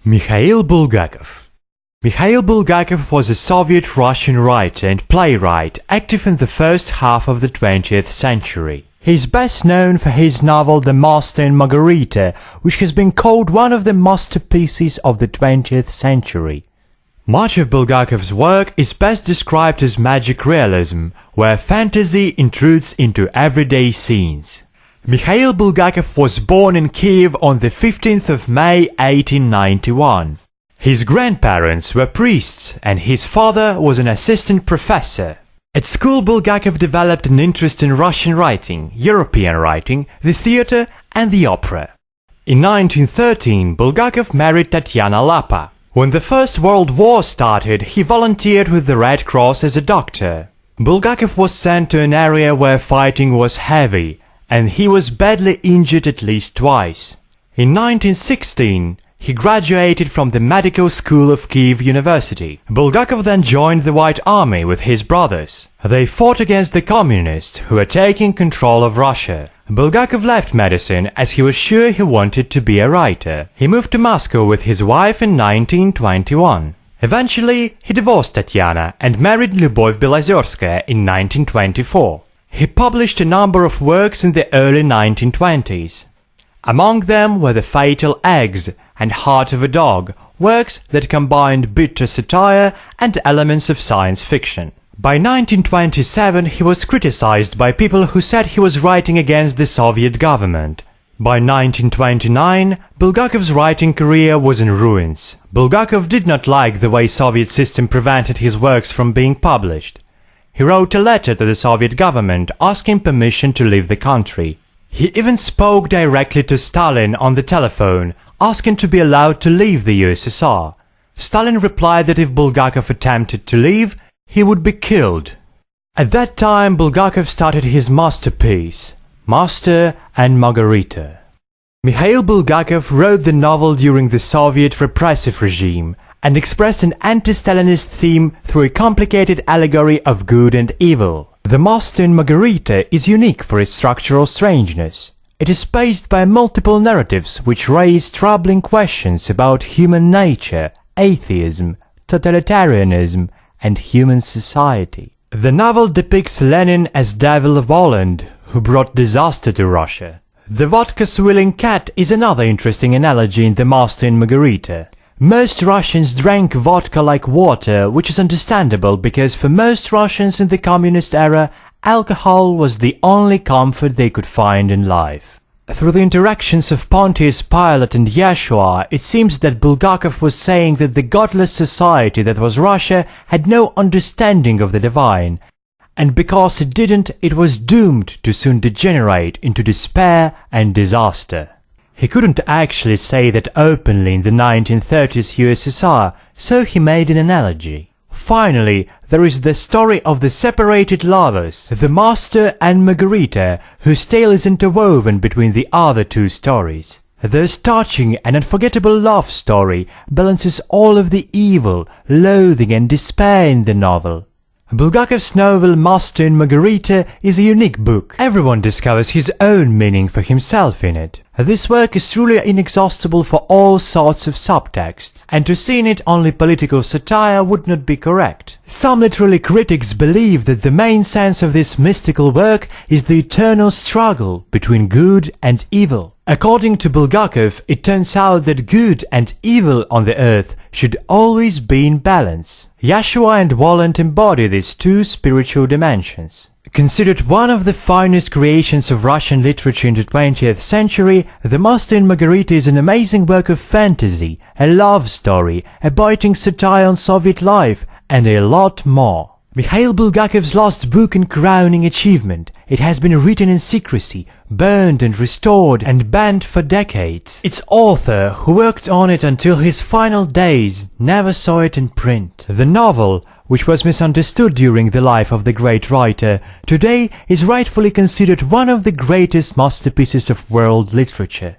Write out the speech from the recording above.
Mikhail Bulgakov. Mikhail Bulgakov was a Soviet-Russian writer and playwright active in the first half of the 20th century. He is best known for his novel The Master and Margarita, which has been called one of the masterpieces of the 20th century. Much of Bulgakov's work is best described as magic realism, where fantasy intrudes into everyday scenes. Mikhail Bulgakov was born in Kiev on the 15th of May 1891. His grandparents were priests and his father was an assistant professor. At school, Bulgakov developed an interest in Russian writing, European writing, the theatre and the opera. In 1913, Bulgakov married Tatiana Lapa. When the First World War started, he volunteered with the Red Cross as a doctor. Bulgakov was sent to an area where fighting was heavy, and he was badly injured at least twice. In 1916, he graduated from the Medical School of Kiev University. Bulgakov then joined the White Army with his brothers. They fought against the communists who were taking control of Russia. Bulgakov left medicine as he was sure he wanted to be a writer. He moved to Moscow with his wife in 1921. Eventually, he divorced Tatiana and married Lyubov Belozerskaya in 1924. He published a number of works in the early 1920s. Among them were The Fatal Eggs and Heart of a Dog, works that combined bitter satire and elements of science fiction. By 1927 he was criticized by people who said he was writing against the Soviet government. By 1929, Bulgakov's writing career was in ruins. Bulgakov did not like the way Soviet system prevented his works from being published. He wrote a letter to the Soviet government asking permission to leave the country. He even spoke directly to Stalin on the telephone, asking to be allowed to leave the USSR. Stalin replied that if Bulgakov attempted to leave, he would be killed. At that time, Bulgakov started his masterpiece, Master and Margarita. Mikhail Bulgakov wrote the novel during the Soviet repressive regime and expressed an anti-Stalinist theme through a complicated allegory of good and evil. The Master and Margarita is unique for its structural strangeness. It is paced by multiple narratives which raise troubling questions about human nature, atheism, totalitarianism, and human society. The novel depicts Lenin as Devil of Poland, who brought disaster to Russia. The vodka-swilling cat is another interesting analogy in The Master and Margarita. Most Russians drank vodka like water, which is understandable because for most Russians in the communist era, alcohol was the only comfort they could find in life. Through the interactions of Pontius Pilate and Yeshua, it seems that Bulgakov was saying that the godless society that was Russia had no understanding of the divine, and because it didn't, it was doomed to soon degenerate into despair and disaster. He couldn't actually say that openly in the 1930s USSR, so he made an analogy. Finally, there is the story of the separated lovers, the Master and Margarita, whose tale is interwoven between the other two stories. This touching and unforgettable love story balances all of the evil, loathing and despair in the novel. Bulgakov's novel Master and Margarita is a unique book. Everyone discovers his own meaning for himself in it. This work is truly inexhaustible for all sorts of subtext, and to see in it only political satire would not be correct. Some literary critics believe that the main sense of this mystical work is the eternal struggle between good and evil. According to Bulgakov, it turns out that good and evil on the earth should always be in balance. Yeshua and Walland embody these two spiritual dimensions. Considered one of the finest creations of Russian literature in the 20th century, The Master and Margarita is an amazing work of fantasy, a love story, a biting satire on Soviet life, and a lot more. Mikhail Bulgakov's last book and crowning achievement, it has been written in secrecy, burned and restored and banned for decades. Its author, who worked on it until his final days, never saw it in print. The novel, which was misunderstood during the life of the great writer, today is rightfully considered one of the greatest masterpieces of world literature.